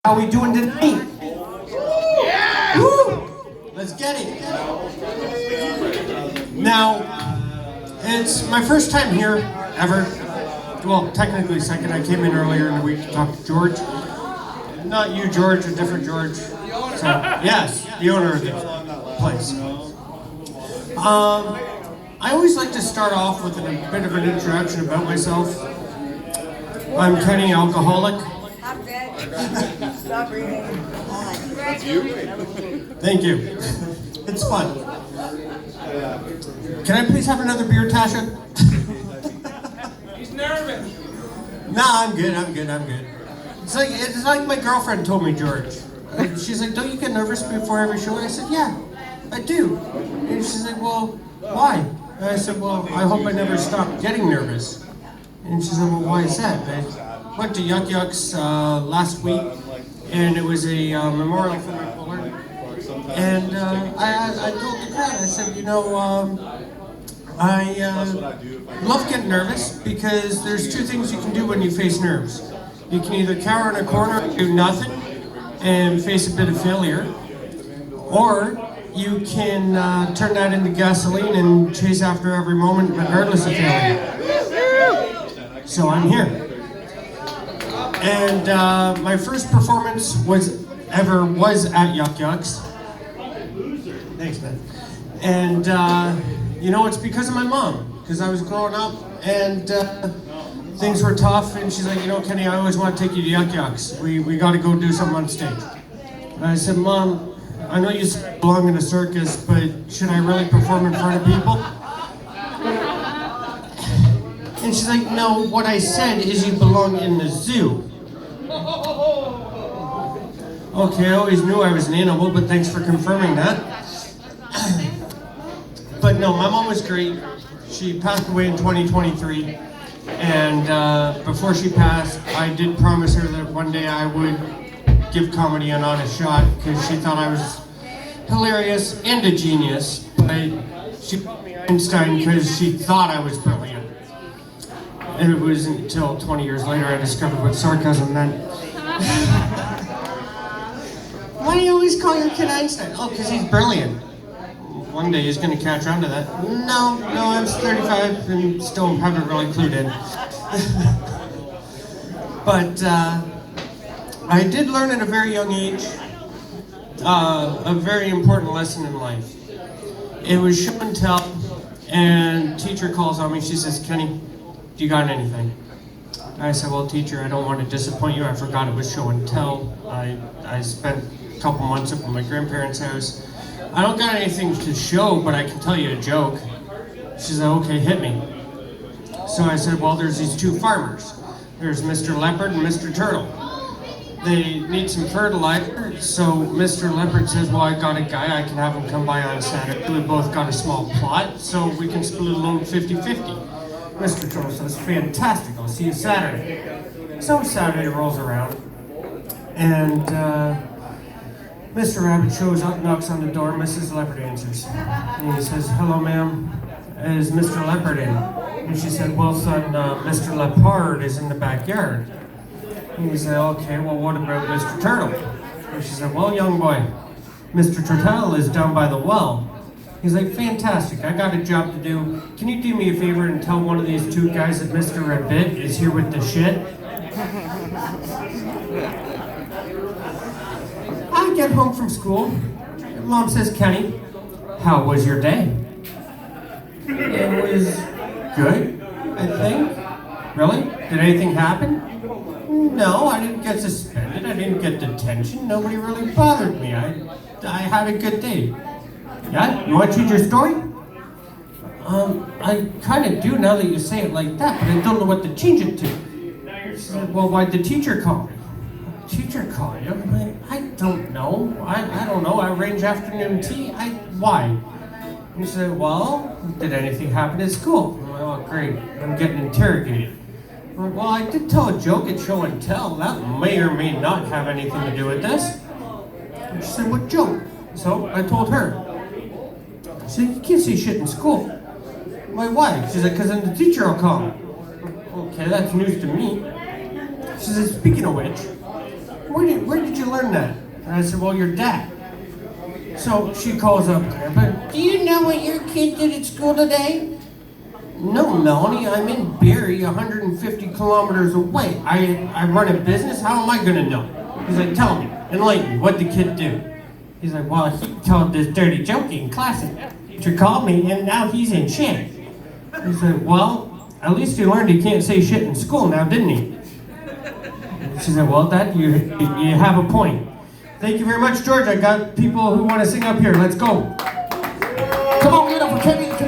How we doing tonight? Yeah! Woo! Let's get it. Now, it's my first time here ever. Well, technically second. I came in earlier in the week to talk to George. Not you, George, a different George. So, yes, the owner of the place. I always like to start off with a bit of an introduction about myself. I'm Kenny, alcoholic. I'm dead. Stop breathing. Thank you. It's fun. Can I please have another beer, Tasha? He's nervous. Nah, I'm good. It's like my girlfriend told me, George. She's like, don't you get nervous before every show? I said, yeah, I do. And she's like, well, why? And I said, well, I hope I never stop getting nervous. And she said, well, why is that? I went to Yuck Yucks last week, and it was a memorial for my puller. And I told the crowd, I said, I love getting nervous because there's two things you can do when you face nerves. You can either cower in a corner and do nothing and face a bit of failure, or you can turn that into gasoline and chase after every moment regardless of failure. So I'm here. And my first performance was at Yuck Yucks. Thanks, man. And it's because of my mom. Because I was growing up and things were tough, and she's like, Kenny, I always want to take you to Yuck Yucks. We got to go do something on stage. And I said, Mom, I know you belong in a circus, but should I really perform in front of people? And she's like, no, what I said is you belong in the zoo. Okay, I always knew I was an animal, but thanks for confirming that. But no, my mom was great. She passed away in 2023. And before she passed, I did promise her that one day I would give comedy an honest shot because she thought I was hilarious and a genius. But she called me Einstein because she thought I was brilliant. And it wasn't until 20 years later I discovered what sarcasm meant. Why do you always call your kid Einstein? Oh, because he's brilliant. One day he's going to catch on to that. No, I'm 35 and still haven't really clued in. But I did learn at a very young age a very important lesson in life. It was show and tell, and teacher calls on me. She says, Kenny, do you got anything? I said, well, teacher, I don't want to disappoint you. I forgot it was show and tell. I spent a couple months up at my grandparents' house. I don't got anything to show, but I can tell you a joke. She said, okay, hit me. So I said, well, there's these two farmers. There's Mr. Leopard and Mr. Turtle. They need some fertilizer, so Mr. Leopard says, well, I got a guy, I can have him come by on Saturday. We both got a small plot, so we can split a load 50-50. Mr. Turtle says, fantastic, I'll see you Saturday. So Saturday rolls around, and Mr. Rabbit shows up, knocks on the door, Mrs. Leopard answers. And he says, hello, ma'am, is Mr. Leopard in? And she said, well, son, Mr. Leopard is in the backyard. And he said, okay, well, what about Mr. Turtle? And she said, well, young boy, Mr. Turtle is down by the well. He's like, fantastic, I got a job to do. Can you do me a favor and tell one of these two guys that Mr. Rabbit is here with the shit? I get home from school. Mom says, Kenny, how was your day? It was good, I think. Really? Did anything happen? No, I didn't get suspended. I didn't get detention. Nobody really bothered me. I had a good day. Yeah? You want to change your story? I kind of do now that you say it like that, but I don't know what to change it to. She said, well, why'd the teacher call me? Teacher call you? I don't know. I don't know. I arrange afternoon tea. Why? And he said, well, did anything happen at school? Oh, great. I'm getting interrogated. Well, I did tell a joke at show and tell. That may or may not have anything to do with this. And she said, what joke? So I told her. She said, you can't say shit in school. Why? She said, because then the teacher will come. Okay, that's news to me. She said, speaking of which, where did you learn that? And I said, well, your dad. So she calls up, Grandpa, do you know what your kid did at school today? No, Melanie, I'm in Barrie, 150 kilometers away. I run a business, how am I gonna know? He's like, tell me, enlighten me, what'd the kid do? He's like, well, he told this dirty joke in class, and teacher called me, and now he's in shit. He's like, well, at least he learned he can't say shit in school now, didn't he? She said, well, that you have a point. Thank you very much, George. I got people who want to sing up here. Let's go.